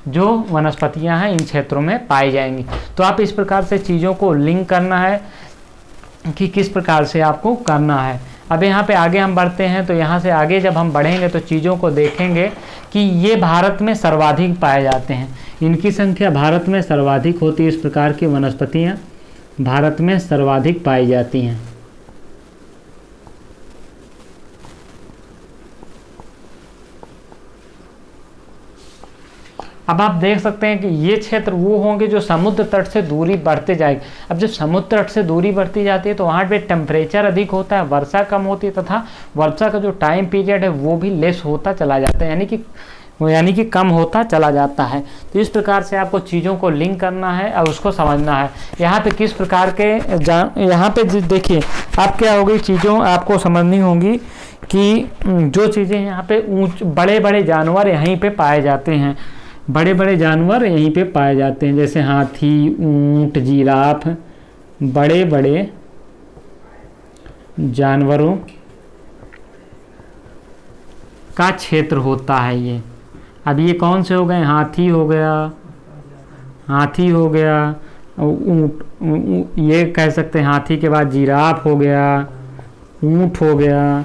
जो वनस्पतियाँ हैं इन क्षेत्रों में पाई जाएंगी। तो आप इस प्रकार से चीज़ों को लिंक करना है कि किस प्रकार से आपको करना है। अब यहाँ पे आगे हम बढ़ते हैं। तो यहाँ से आगे जब हम बढ़ेंगे तो चीज़ों को देखेंगे कि ये भारत में सर्वाधिक पाए जाते हैं, इनकी संख्या भारत में सर्वाधिक होती है। इस प्रकार की वनस्पतियाँ भारत में सर्वाधिक पाई जाती हैं। अब आप देख सकते हैं कि ये क्षेत्र वो होंगे जो समुद्र तट से दूरी बढ़ते जाएगी। अब जब समुद्र तट से दूरी बढ़ती जाती है तो वहाँ पे टेम्परेचर अधिक होता है, वर्षा कम होती है तथा वर्षा का जो टाइम पीरियड है वो भी लेस होता चला जाता है, यानी कि कम होता चला जाता है। तो इस प्रकार से आपको चीज़ों को लिंक करना है और उसको समझना है। यहाँ पे किस प्रकार के यहाँ पे देखिए आप क्या होगी, चीज़ों आपको समझनी होंगी कि जो चीज़ें यहाँ पे बड़े बड़े जानवर यहीं पे पाए जाते हैं, बड़े बड़े जानवर यहीं पे पाए जाते हैं, जैसे हाथी, ऊंट, जिराफ, बड़े बड़े जानवरों का क्षेत्र होता है ये। अब ये कौन से हो गए, हाथी हो गया, ऊंट, ये कह सकते हैं हाथी के बाद जिराफ हो गया, ऊंट हो गया,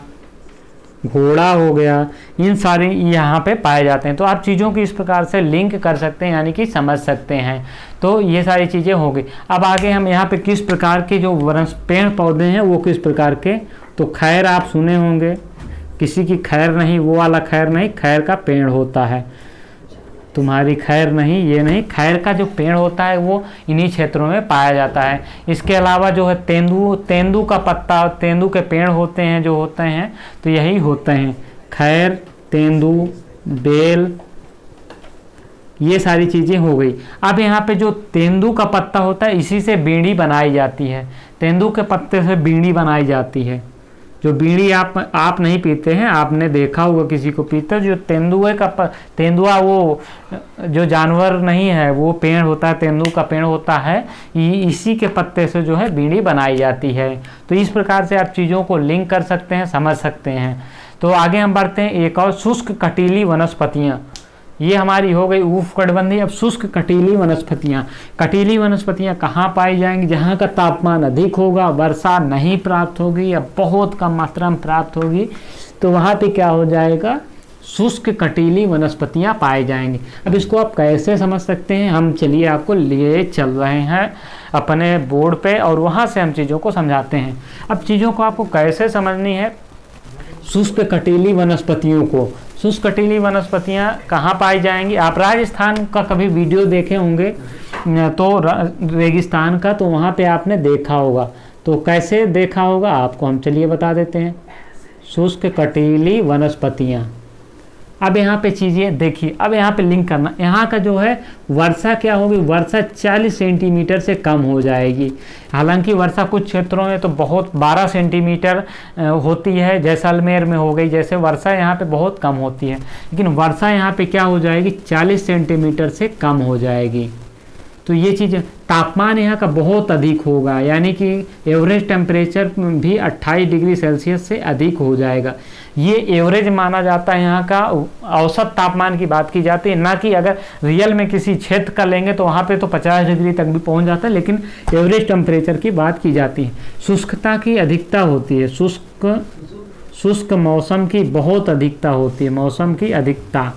घोड़ा हो गया, इन सारे यहाँ पे पाए जाते हैं। तो आप चीज़ों की इस प्रकार से लिंक कर सकते हैं, यानी कि समझ सकते हैं। तो ये सारी चीज़ें हो गई। अब आगे हम यहाँ पे किस प्रकार के जो पेड़ पौधे हैं वो किस प्रकार के, तो खैर आप सुने होंगे, किसी की खैर नहीं, वो वाला खैर नहीं, खैर का पेड़ होता है, तुम्हारी खैर नहीं, ये नहीं, खैर का जो पेड़ होता है वो इन्हीं क्षेत्रों में पाया जाता है। इसके अलावा जो है तेंदू का पत्ता, तेंदू के पेड़ होते हैं जो होते हैं, तो यही होते हैं खैर, तेंदू, बेल, ये सारी चीज़ें हो गई। अब यहाँ पे जो तेंदू का पत्ता होता है इसी से बीड़ी बनाई जाती है, तेंदू के पत्ते से बीड़ी बनाई जाती है। जो बीड़ी आप नहीं पीते हैं, आपने देखा होगा किसी को पीते, जो तेंदुआ वो जो जानवर नहीं है, वो पेड़ होता है, तेंदू का पेड़ होता है, इसी के पत्ते से जो है बीड़ी बनाई जाती है। तो इस प्रकार से आप चीज़ों को लिंक कर सकते हैं, समझ सकते हैं। तो आगे हम बढ़ते हैं। एक और शुष्क कटीली वनस्पतियाँ, ये हमारी हो गई उष्णकटिबंधीय। अब शुष्क कटीली वनस्पतियाँ कहाँ पाई जाएंगी, जहाँ का तापमान अधिक होगा, वर्षा नहीं प्राप्त होगी या बहुत कम मात्रा में प्राप्त होगी, तो वहाँ पे क्या हो जाएगा, शुष्क कटीली वनस्पतियाँ पाए जाएंगी। अब इसको आप कैसे समझ सकते हैं, हम चलिए आपको लिए चल रहे हैं अपने बोर्ड पे और वहाँ से हम चीज़ों को समझाते हैं। अब चीज़ों को आपको कैसे समझनी है, शुष्क कटीली वनस्पतियों को, शुष्क कटीली वनस्पतियाँ कहाँ पाई जाएंगी। आप राजस्थान का कभी वीडियो देखे होंगे तो रेगिस्तान का, तो वहाँ पे आपने देखा होगा। तो कैसे देखा होगा आपको हम चलिए बता देते हैं। शुष्क कटीली वनस्पतियाँ, अब यहाँ पे चीज़ें देखिए, अब यहाँ पे लिंक करना, यहाँ का जो है वर्षा क्या होगी, वर्षा 40 सेंटीमीटर से कम हो जाएगी। हालांकि वर्षा कुछ क्षेत्रों में तो बहुत 12 सेंटीमीटर होती है, जैसलमेर में हो गई, जैसे वर्षा यहाँ पे बहुत कम होती है, लेकिन वर्षा यहाँ पे क्या हो जाएगी, 40 सेंटीमीटर से कम हो जाएगी। तो ये चीज़, तापमान यहाँ का बहुत अधिक होगा, यानी कि एवरेज टेम्परेचर भी 28 डिग्री सेल्सियस से अधिक हो जाएगा। ये एवरेज माना जाता है, यहाँ का औसत तापमान की बात की जाती है, ना कि अगर रियल में किसी क्षेत्र का लेंगे तो वहाँ पे तो 50 डिग्री तक भी पहुँच जाता है, लेकिन एवरेज टेम्परेचर की बात की जाती है। शुष्कता की अधिकता होती है, शुष्क मौसम की बहुत अधिकता होती है, मौसम की अधिकता।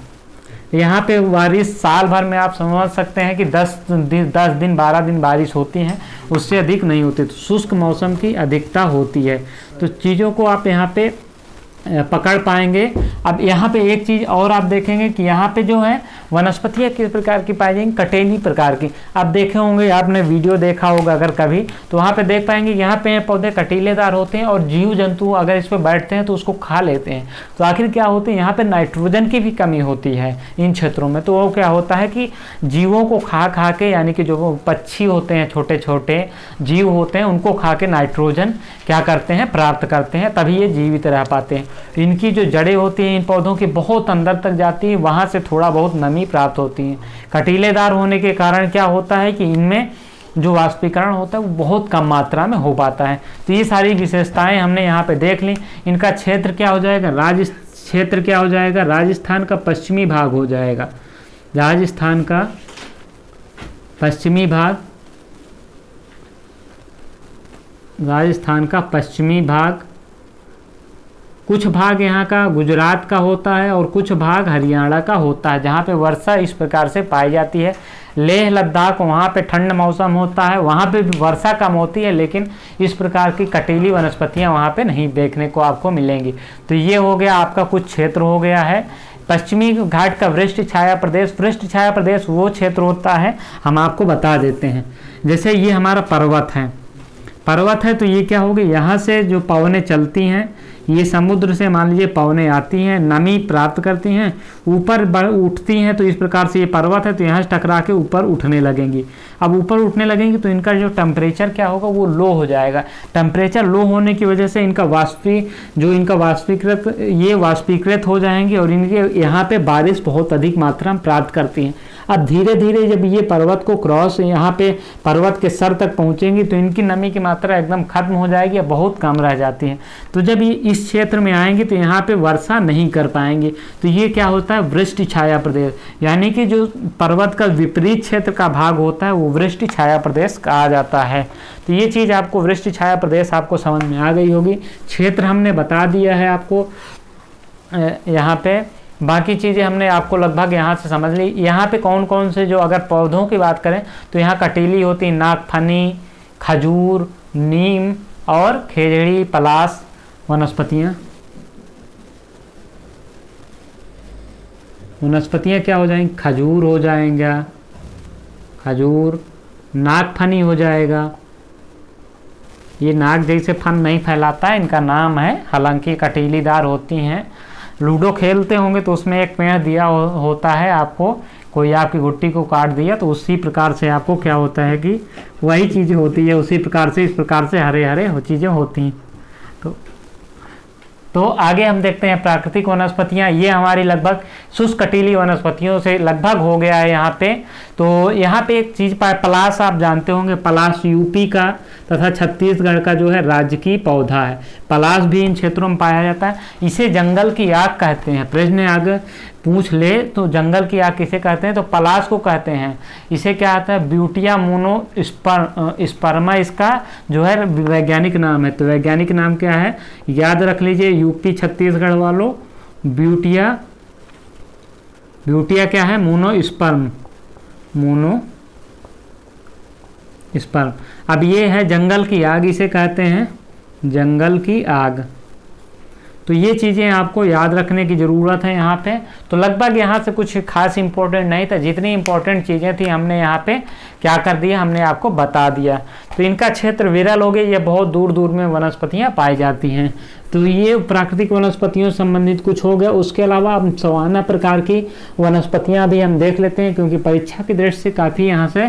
यहाँ पे बारिश साल भर में आप समझ सकते हैं कि 10 दिन 12 दिन बारिश होती है, उससे अधिक नहीं होती। तो शुष्क मौसम की अधिकता होती है, तो चीज़ों को आप यहाँ पे पकड़ पाएंगे। अब यहाँ पे एक चीज़ और आप देखेंगे कि यहाँ पे जो है वनस्पतियाँ किस प्रकार की पाई जाएंगी, कटेली प्रकार की। आप देखे होंगे, आपने वीडियो देखा होगा अगर कभी, तो वहाँ पे देख पाएंगे कि यहाँ पे पौधे कटीलेदार होते हैं और जीव जंतु अगर इस पर बैठते हैं तो उसको खा लेते हैं। तो आखिर क्या होती है, यहाँ पे नाइट्रोजन की भी कमी होती है इन क्षेत्रों में। तो वो क्या होता है कि जीवों को खा खा के, यानी कि जो पक्षी होते हैं, छोटे छोटे जीव होते हैं, उनको खा के नाइट्रोजन क्या करते हैं, प्राप्त करते हैं, तभी ये जीवित रह पाते हैं। इनकी जो जड़ें होती हैं इन पौधों की बहुत अंदर तक जाती है, वहाँ से थोड़ा बहुत नमी प्राप्त होती है। कटीलेदार होने के कारण क्या होता है कि इनमें जो वाष्पीकरण होता है वो बहुत कम मात्रा में हो पाता है। तो ये सारी विशेषताएं हमने यहाँ पे देख ली। इनका क्षेत्र क्या हो जाएगा, क्षेत्र क्या हो जाएगा, राजस्थान का पश्चिमी भाग हो जाएगा, राजस्थान का पश्चिमी भाग, राजस्थान का पश्चिमी भाग। कुछ भाग यहाँ का गुजरात का होता है और कुछ भाग हरियाणा का होता है, जहाँ पे वर्षा इस प्रकार से पाई जाती है। लेह लद्दाख, वहाँ पे ठंड मौसम होता है, वहाँ पे भी वर्षा कम होती है, लेकिन इस प्रकार की कटीली वनस्पतियाँ वहाँ पे नहीं देखने को आपको मिलेंगी। तो ये हो गया आपका कुछ क्षेत्र हो गया है। पश्चिमी घाट का वृष्टि छाया प्रदेश, वृष्टि छाया प्रदेश वो क्षेत्र होता है, हम आपको बता देते हैं। जैसे ये हमारा पर्वत है, पर्वत है, तो ये क्या होगी, यहाँ से जो पवनें चलती हैं, ये समुद्र से मान लीजिए पवनें आती हैं, नमी प्राप्त करती हैं, ऊपर उठती हैं, तो इस प्रकार से ये पर्वत है, तो यहाँ से टकरा के ऊपर उठने लगेंगी। अब ऊपर उठने लगेंगी तो इनका जो टेम्परेचर क्या होगा, वो लो हो जाएगा। टेम्परेचर लो होने की वजह से इनका वाष्पीकृत हो जाएंगे और इनके यहाँ पे बारिश बहुत अधिक मात्रा में प्राप्त करती हैं। अब धीरे धीरे जब ये पर्वत को क्रॉस यहाँ पे पर्वत के सर तक पहुँचेंगी तो इनकी नमी की मात्रा एकदम खत्म हो जाएगी या बहुत कम रह जाती है। तो जब ये इस क्षेत्र में आएंगे तो यहाँ पे वर्षा नहीं कर पाएंगे। तो ये क्या होता है, वृष्टि छाया प्रदेश, यानी कि जो पर्वत का विपरीत क्षेत्र का भाग होता है वो वृष्टि छाया प्रदेश कहा जाता है। तो ये चीज़ आपको वृष्टि छाया प्रदेश आपको समझ में आ गई होगी। क्षेत्र हमने बता दिया है आपको यहाँ पे, बाकी चीज़ें हमने आपको लगभग यहाँ से समझ ली। यहाँ पे कौन कौन से जो अगर पौधों की बात करें तो यहाँ कटीली होती, नागफनी, खजूर, नीम और खेजड़ी, पलाश वनस्पतियाँ क्या हो जाएंगी, खजूर हो जाएगा, खजूर, नागफनी हो जाएगा। ये नाग जैसे फन नहीं फैलाता है, इनका नाम है, हालांकि कटीलीदार होती हैं। लूडो खेलते होंगे तो उसमें एक पेड़ दिया होता है आपको, कोई आपकी गुट्टी को काट दिया तो उसी प्रकार से आपको क्या होता है कि वही चीज़ें होती है, उसी प्रकार से इस प्रकार से हरे हरे चीज़ें होती हैं। तो आगे हम देखते हैं प्राकृतिक वनस्पतियाँ। ये हमारी लगभग शुष्क कटीली वनस्पतियों से लगभग हो गया है यहाँ पे। तो यहाँ पे एक चीज़ पलाश आप जानते होंगे, पलाश यूपी का तथा छत्तीसगढ़ का जो है राजकीय पौधा है। पलाश भी इन क्षेत्रों में पाया जाता है। इसे जंगल की आग कहते हैं, प्रश्न आग पूछ ले तो जंगल की आग किसे कहते हैं, तो पलाश को कहते हैं। इसे क्या आता है, ब्यूटिया मोनोस्पर्मा इसका जो है वैज्ञानिक नाम है। तो वैज्ञानिक नाम क्या है, याद रख लीजिए यूपी छत्तीसगढ़ वालों, ब्यूटिया क्या है, मोनोस्पर्म। अब ये है जंगल की आग, इसे कहते हैं जंगल की आग। तो ये चीज़ें आपको याद रखने की ज़रूरत है यहाँ पे। तो लगभग यहाँ से कुछ खास इंपॉर्टेंट नहीं था, जितनी इंपॉर्टेंट चीज़ें थी हमने यहाँ पे क्या कर दिया, हमने आपको बता दिया। तो इनका क्षेत्र विरल हो गया, ये बहुत दूर दूर में वनस्पतियाँ पाई जाती हैं। तो ये प्राकृतिक वनस्पतियों से संबंधित कुछ हो गया। उसके अलावा अब सवाना प्रकार की वनस्पतियाँ भी हम देख लेते हैं, क्योंकि परीक्षा की दृष्टि से काफ़ी यहाँ से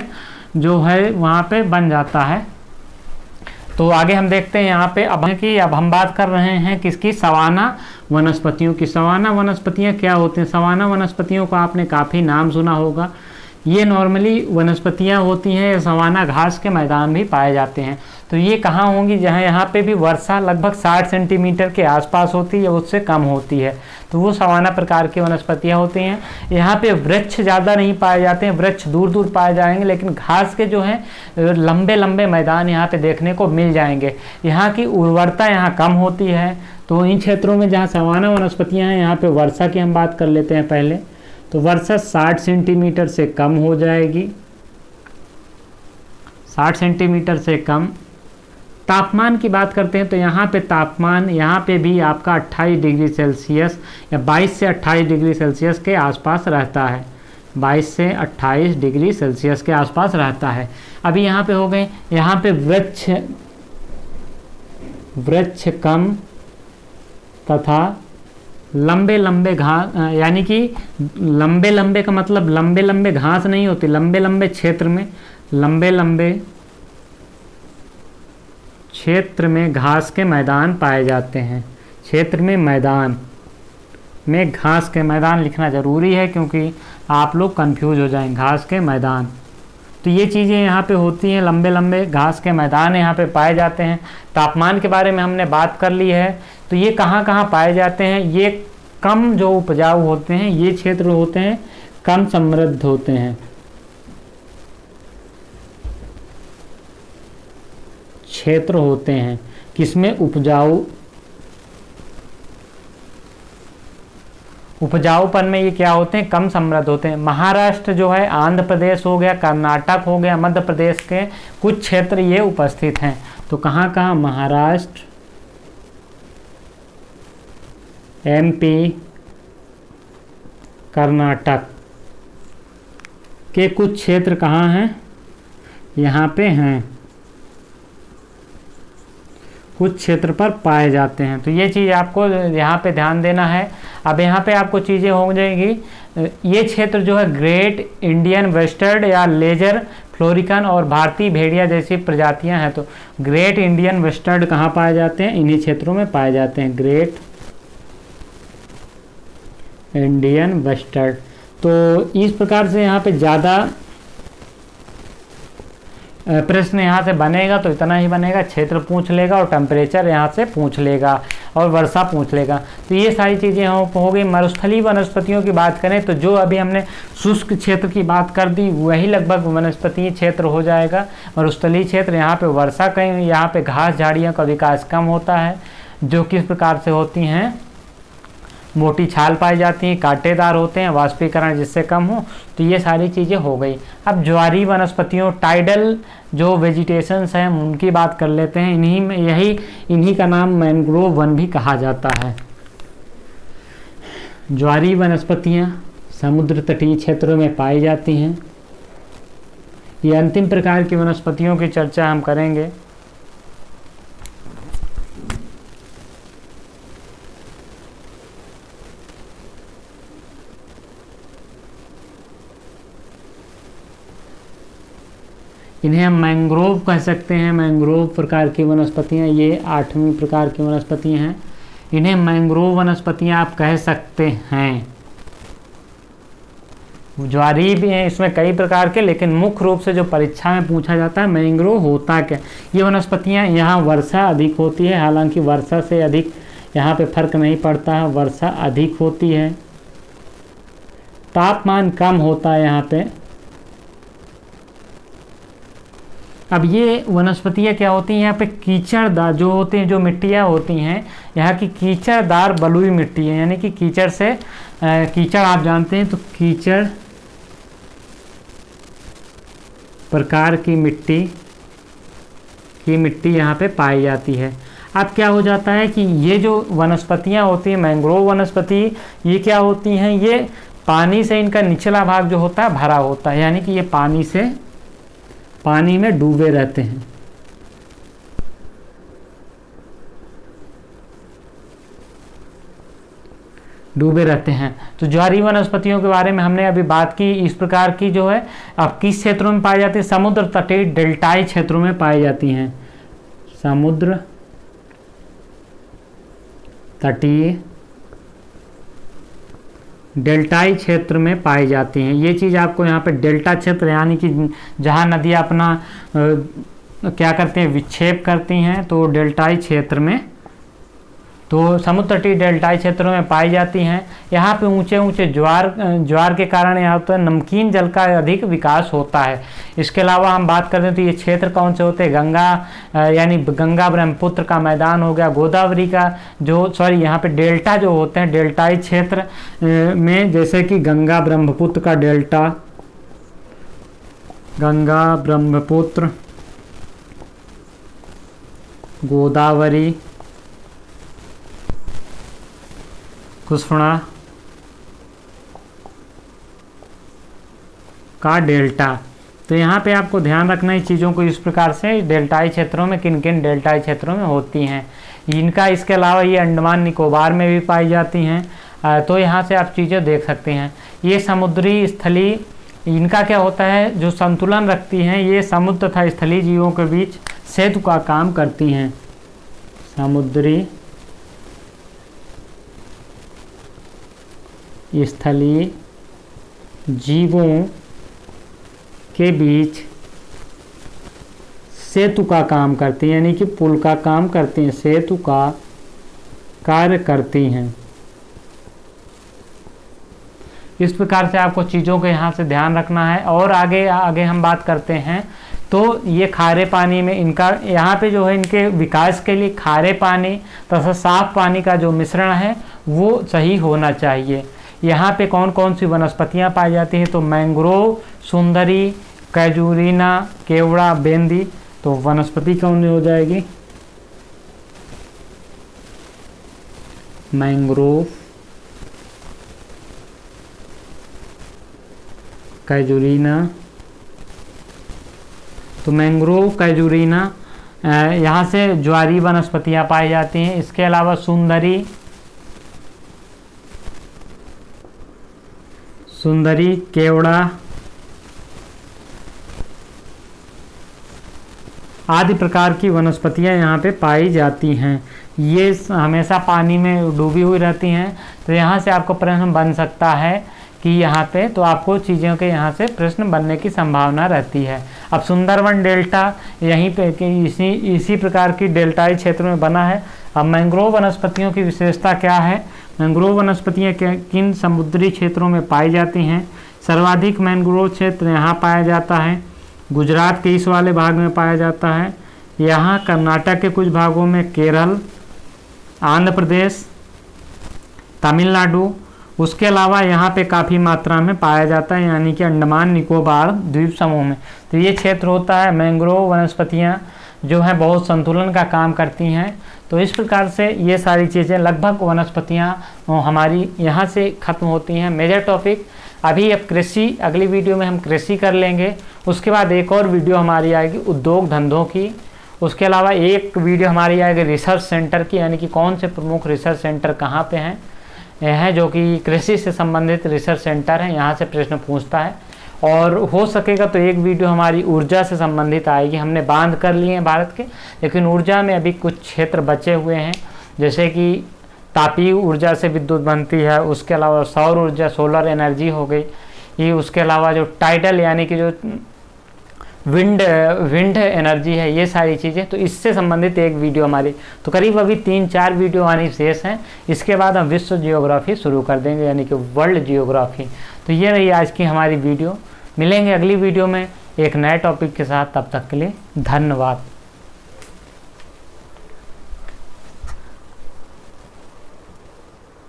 जो है वहाँ पे बन जाता है। तो आगे हम देखते हैं यहाँ पे अब हम बात कर रहे हैं किसकी, सवाना वनस्पतियों की। सवाना वनस्पतियाँ क्या होती हैं, सवाना वनस्पतियों को आपने काफ़ी नाम सुना होगा। ये नॉर्मली वनस्पतियाँ होती हैं, सवाना घास के मैदान भी पाए जाते हैं। तो ये कहाँ होंगी, जहाँ यहाँ पे भी वर्षा लगभग 60 सेंटीमीटर के आसपास होती है, उससे कम होती है, तो वो सवाना प्रकार की वनस्पतियाँ होती हैं। यहाँ पे वृक्ष ज़्यादा नहीं पाए जाते हैं, वृक्ष दूर दूर पाए जाएंगे, लेकिन घास के जो हैं लंबे लंबे मैदान यहाँ पे देखने को मिल जाएंगे। यहाँ की उर्वरता यहाँ कम होती है। तो इन क्षेत्रों में जहाँ सवाना वनस्पतियाँ हैं, यहाँ पे वर्षा की हम बात कर लेते हैं पहले। तो वर्षा 60 सेंटीमीटर से कम हो जाएगी, 60 सेंटीमीटर से कम। तापमान की बात करते हैं तो यहाँ पे तापमान यहाँ पे भी आपका 28 डिग्री सेल्सियस या 22 से 28 डिग्री सेल्सियस के आसपास रहता है, 22 से 28 डिग्री सेल्सियस के आसपास रहता है। अभी यहाँ पे हो गए, यहाँ पे वृक्ष कम तथा लंबे लंबे घास, यानी कि लंबे लंबे का मतलब लंबे लंबे घास नहीं होती, लंबे लंबे क्षेत्र में, लंबे लंबे क्षेत्र में घास के मैदान पाए जाते हैं। क्षेत्र में मैदान में घास के मैदान लिखना ज़रूरी है, क्योंकि आप लोग कंफ्यूज हो जाएंगे। घास के मैदान, तो ये चीज़ें यहाँ पे होती हैं, लंबे लंबे घास के मैदान यहाँ पे पाए जाते हैं। तापमान के बारे में हमने बात कर ली है। तो ये कहाँ कहाँ पाए जाते हैं, ये कम जो उपजाऊ होते हैं, ये क्षेत्र होते हैं कम समृद्ध होते हैं, क्षेत्र होते हैं किसमें, उपजाऊपन में ये क्या होते हैं, कम समृद्ध होते हैं। महाराष्ट्र जो है, आंध्र प्रदेश हो गया, कर्नाटक हो गया, मध्य प्रदेश के कुछ क्षेत्र ये उपस्थित हैं। तो कहाँ कहाँ, महाराष्ट्र, एमपी, कर्नाटक के कुछ क्षेत्र कहाँ हैं, यहाँ पे हैं, कुछ क्षेत्र पर पाए जाते हैं। तो ये चीज़ आपको यहाँ पे ध्यान देना है। अब यहाँ पे आपको चीज़ें हो जाएंगी, ये क्षेत्र जो है ग्रेट इंडियन वेस्टर्न या लेजर फ्लोरिकन और भारतीय भेड़िया जैसी प्रजातियाँ हैं। तो ग्रेट इंडियन वेस्टर्न कहाँ पाए जाते हैं, इन्हीं क्षेत्रों में पाए जाते हैं, ग्रेट इंडियन वेस्टर्न। तो इस प्रकार से यहाँ पे ज़्यादा प्रश्न यहाँ से बनेगा तो इतना ही बनेगा, क्षेत्र पूछ लेगा और टेम्परेचर यहाँ से पूछ लेगा और वर्षा पूछ लेगा। तो ये सारी चीज़ें हो गई। मरुस्थलीय वनस्पतियों की बात करें तो जो अभी हमने शुष्क क्षेत्र की बात कर दी, वही लगभग वनस्पतीय क्षेत्र हो जाएगा। मरुस्थलीय क्षेत्र, यहाँ पे वर्षा कहीं, यहाँ पे घास झाड़ियों का विकास कम होता है, जो किस प्रकार से होती हैं, मोटी छाल पाई जाती हैं, कांटेदार होते हैं, वाष्पीकरण जिससे कम हो। तो ये सारी चीज़ें हो गई। अब ज्वारीय वनस्पतियों, टाइडल जो वेजिटेशंस हैं, उनकी बात कर लेते हैं। इन्हीं का नाम मैंग्रोव वन भी कहा जाता है। ज्वारीय वनस्पतियाँ समुद्र तटीय क्षेत्रों में पाई जाती हैं। ये अंतिम प्रकार की वनस्पतियों की चर्चा हम करेंगे। इन्हें हम मैंग्रोव कह सकते हैं। मैंग्रोव प्रकार की वनस्पतियाँ, ये 8वीं प्रकार की वनस्पतियाँ हैं। इन्हें मैंग्रोव वनस्पतियाँ आप कह सकते हैं। ज्वारीय भी हैं, इसमें कई प्रकार के, लेकिन मुख्य रूप से जो परीक्षा में पूछा जाता है मैंग्रोव होता क्या। ये वनस्पतियाँ, यहाँ वर्षा अधिक होती है, हालांकि वर्षा से अधिक यहाँ पे फर्क नहीं पड़ता है, वर्षा अधिक होती है। तापमान कम होता है यहाँ पे। अब ये वनस्पतियाँ क्या होती हैं, यहाँ पे कीचड़दार जो होते हैं, जो मिट्टियाँ होती हैं यहाँ की कीचड़दार बलुई मिट्टी है, यानी कि कीचड़ से कीचड़ आप जानते हैं, तो कीचड़ प्रकार की मिट्टी यहाँ पे पाई जाती है। अब क्या हो जाता है कि ये जो वनस्पतियाँ होती हैं, मैंग्रोव वनस्पति, ये क्या होती हैं, ये पानी से इनका निचला भाग जो होता है भरा होता है, यानी कि ये पानी में डूबे रहते हैं। तो ज्वारीय वनस्पतियों के बारे में हमने अभी बात की। इस प्रकार की जो है अब किस क्षेत्रों में पाई जाती है, समुद्र तटीय डेल्टाई क्षेत्रों में पाई जाती हैं। समुद्र तटीय डेल्टाई क्षेत्र में पाई जाती हैं। ये चीज़ आपको यहाँ पे डेल्टा क्षेत्र, यानी कि जहाँ नदियाँ अपना क्या करते हैं, विक्षेप करती हैं, तो डेल्टाई क्षेत्र में, तो समुद्र तटीय डेल्टाई क्षेत्रों में पाई जाती हैं। यहाँ पे ऊंचे ऊंचे ज्वार के कारण यहाँ तो नमकीन जल का अधिक विकास होता है। इसके अलावा हम बात करते हैं तो ये क्षेत्र कौन से होते हैं, यानी गंगा ब्रह्मपुत्र का मैदान हो गया, गोदावरी का यहाँ पे डेल्टा जो होते हैं, डेल्टाई क्षेत्र में, जैसे कि गंगा ब्रह्मपुत्र का डेल्टा, गंगा ब्रह्मपुत्र, गोदावरी, कृष्णा का डेल्टा। तो यहाँ पे आपको ध्यान रखना है चीज़ों को, इस प्रकार से डेल्टाई क्षेत्रों में किन किन डेल्टाई क्षेत्रों में होती हैं इनका। इसके अलावा ये अंडमान निकोबार में भी पाई जाती हैं। तो यहाँ से आप चीज़ें देख सकते हैं। ये समुद्री स्थली, इनका क्या होता है, जो संतुलन रखती हैं, ये समुद्र तथा स्थलीय जीवों के बीच सेतु का काम करती हैं। समुद्री स्थलीय जीवों के बीच सेतु का काम करती हैं, यानी कि पुल का काम करती हैं, सेतु का कार्य करती हैं। इस प्रकार से आपको चीज़ों को यहाँ से ध्यान रखना है। और आगे हम बात करते हैं तो ये खारे पानी में इनका, यहाँ पे जो है इनके विकास के लिए खारे पानी तथा साफ पानी का जो मिश्रण है वो सही होना चाहिए। यहाँ पे कौन कौन सी वनस्पतियाँ पाई जाती हैं, तो मैंग्रोव, सुंदरी, कैजुरीना, केवड़ा, बेंदी। तो वनस्पति कौन हो जाएगी, मैंग्रोव, कैजुरीना। तो मैंग्रोव, कैजुरीना, यहाँ से ज्वारीय वनस्पतियाँ पाई जाती हैं। इसके अलावा सुंदरी, केवड़ा आदि प्रकार की वनस्पतियाँ यहाँ पे पाई जाती हैं। ये हमेशा पानी में डूबी हुई रहती हैं। तो यहाँ से आपको प्रश्न बन सकता है कि यहाँ पे, तो आपको चीज़ों के यहाँ से प्रश्न बनने की संभावना रहती है। अब सुंदरवन डेल्टा यहीं पे इसी प्रकार की डेल्टाई क्षेत्र में बना है। अब मैंग्रोव वनस्पतियों की विशेषता क्या है, मैंग्रोव वनस्पतियाँ किन समुद्री क्षेत्रों में पाई जाती हैं। सर्वाधिक मैंग्रोव क्षेत्र यहाँ पाया जाता है, गुजरात के इस वाले भाग में पाया जाता है। यहाँ कर्नाटक के कुछ भागों में, केरल, आंध्र प्रदेश, तमिलनाडु। उसके अलावा यहाँ पे काफ़ी मात्रा में पाया जाता है, यानी कि अंडमान निकोबार द्वीप समूह में। तो ये क्षेत्र होता है, मैंग्रोव वनस्पतियाँ जो हैं बहुत संतुलन का काम करती हैं। तो इस प्रकार से ये सारी चीज़ें, लगभग वनस्पतियाँ हमारी यहाँ से ख़त्म होती हैं। मेजर टॉपिक अभी अब कृषि, अगली वीडियो में हम कृषि कर लेंगे। उसके बाद एक और वीडियो हमारी आएगी उद्योग धंधों की। उसके अलावा एक वीडियो हमारी आएगी रिसर्च सेंटर की, यानी कि कौन से प्रमुख रिसर्च सेंटर कहाँ पे हैं, है जो कि कृषि से संबंधित रिसर्च सेंटर है, यहाँ से प्रश्न पूछता है। और हो सकेगा तो एक वीडियो हमारी ऊर्जा से संबंधित आएगी। हमने बांध कर लिए हैं भारत के, लेकिन ऊर्जा में अभी कुछ क्षेत्र बचे हुए हैं, जैसे कि तापीय ऊर्जा से विद्युत बनती है। उसके अलावा सौर ऊर्जा, सोलर एनर्जी हो गई। ये उसके अलावा जो टाइडल, यानी कि जो विंड एनर्जी है, ये सारी चीज़ें, तो इससे संबंधित एक वीडियो हमारी, तो करीब अभी 3-4 वीडियो आनी शेष हैं। इसके बाद हम विश्व जियोग्राफी शुरू कर देंगे, यानी कि वर्ल्ड जियोग्राफी। तो ये रही आज की हमारी वीडियो। मिलेंगे अगली वीडियो में एक नए टॉपिक के साथ, तब तक के लिए धन्यवाद।